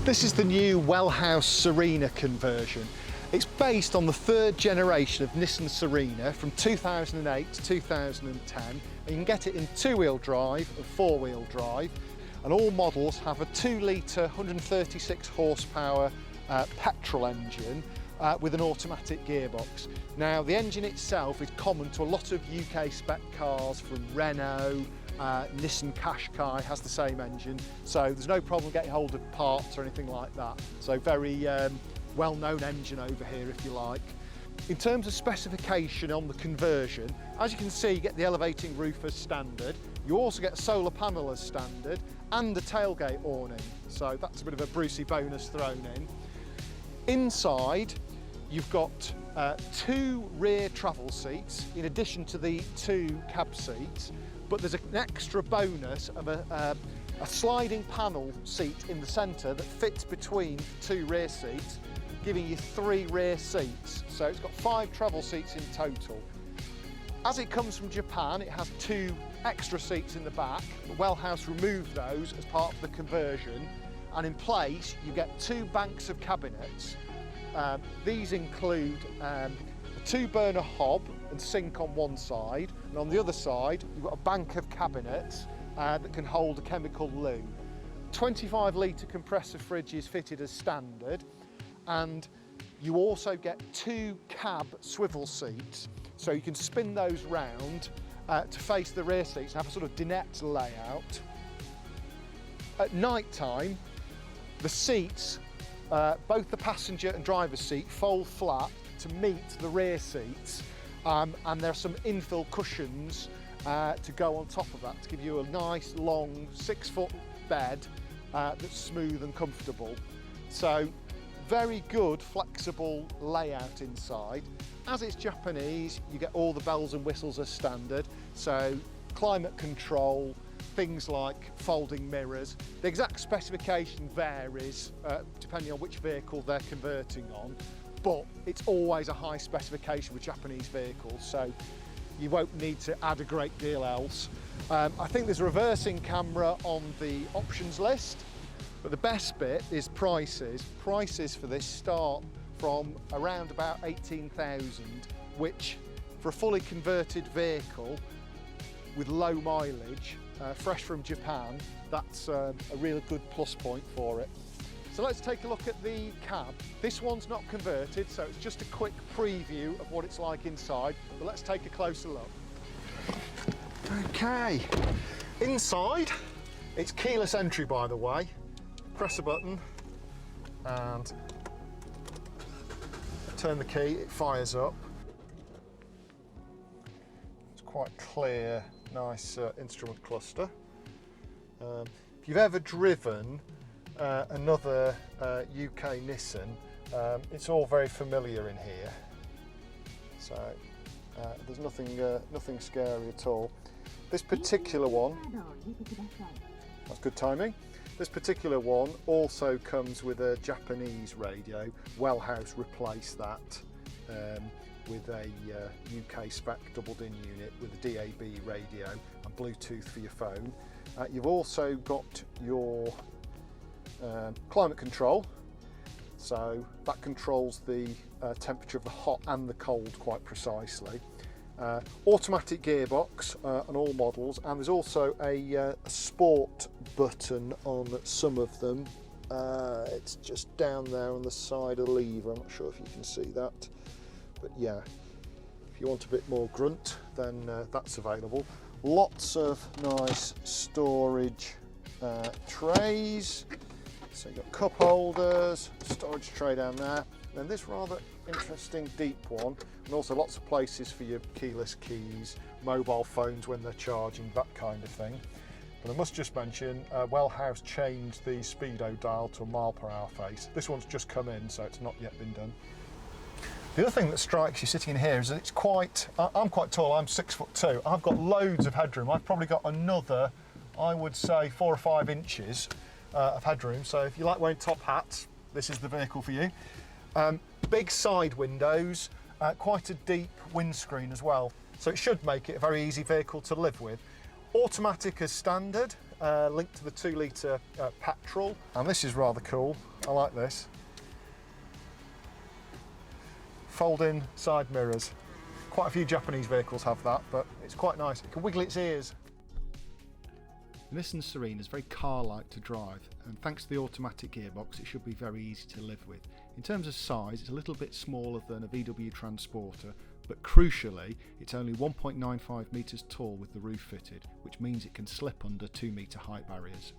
This is the new Wellhouse Serena conversion. It's based on the third generation of Nissan Serena from 2008 to 2010. And you can get it in two-wheel drive and four-wheel drive. And all models have a 2-litre, 136 horsepower petrol engine with an automatic gearbox. Now, the engine itself is common to a lot of UK spec cars from Renault, Nissan Qashqai has the same engine, so there's no problem getting hold of parts or anything like that. So very well-known engine over here, if you like. In terms of specification on the conversion, as you can see, you get the elevating roof as standard. You also get a solar panel as standard and a tailgate awning, so that's a bit of a Brucey bonus thrown in. Inside, you've got 2 rear travel seats in addition to the 2 cab seats, but there's an extra bonus of a sliding panel seat in the centre that fits between the 2 rear seats, giving you 3 rear seats. So it's got 5 travel seats in total. As it comes from Japan, it has 2 extra seats in the back, but Wellhouse removed those as part of the conversion, and in place you get 2 banks of cabinets. These include a 2-burner hob and sink on one side, and on the other side you've got a bank of cabinets that can hold a chemical loo. 25-litre compressor fridge is fitted as standard, and you also get 2 cab swivel seats, so you can spin those round to face the rear seats and have a sort of dinette layout. At night time, the seats, both the passenger and driver's seat, fold flat to meet the rear seats, and there are some infill cushions to go on top of that to give you a nice long 6-foot bed that's smooth and comfortable. So very good flexible layout inside. As it's Japanese, you get all the bells and whistles as standard, so climate control, things like folding mirrors. The exact specification varies depending on which vehicle they're converting on, but it's always a high specification with Japanese vehicles, so you won't need to add a great deal else. I think there's a reversing camera on the options list, but the best bit is prices. Prices for this start from around about 18,000, which for a fully converted vehicle with low mileage, fresh from Japan, that's a really good plus point for it. So let's take a look at the cab. This one's not converted, so it's just a quick preview of what it's like inside, but let's take a closer look. Okay, inside, it's keyless entry, by the way. Press a button and turn the key, it fires up. It's quite clear, nice instrument cluster. If you've ever driven another UK Nissan, it's all very familiar in here, so there's nothing scary at all. This particular one, that's good timing. This particular one also comes with a Japanese radio. Wellhouse replaced that with a UK spec doubled-in unit with a DAB radio and Bluetooth for your phone. You've also got your climate control, so that controls the temperature of the hot and the cold quite precisely. Automatic gearbox on all models, and there's also a sport button on some of them. It's just down there on the side of the lever. I'm not sure if you can see that, but yeah, if you want a bit more grunt, then that's available. Lots of nice storage trays. So you've got cup holders, storage tray down there, and this rather interesting deep one, and also lots of places for your keyless keys, mobile phones when they're charging, that kind of thing. But I must just mention, Wellhouse changed the speedo dial to a mph face. This one's just come in, so it's not yet been done. The other thing that strikes you sitting in here is that it's quite, I'm quite tall, I'm 6'2". I've got loads of headroom. I've probably got another, I would say 4 or 5 inches of headroom. So if you like wearing top hats, this is the vehicle for you. Big side windows, quite a deep windscreen as well. So it should make it a very easy vehicle to live with. Automatic as standard, linked to the 2 litre petrol, and this is rather cool. I like this. Fold-in side mirrors. Quite a few Japanese vehicles have that, but it's quite nice. It can wiggle its ears. The Nissan Serena is very car-like to drive, and thanks to the automatic gearbox it should be very easy to live with. In terms of size, it's a little bit smaller than a VW Transporter, but crucially it's only 1.95 metres tall with the roof fitted, which means it can slip under 2 metre height barriers.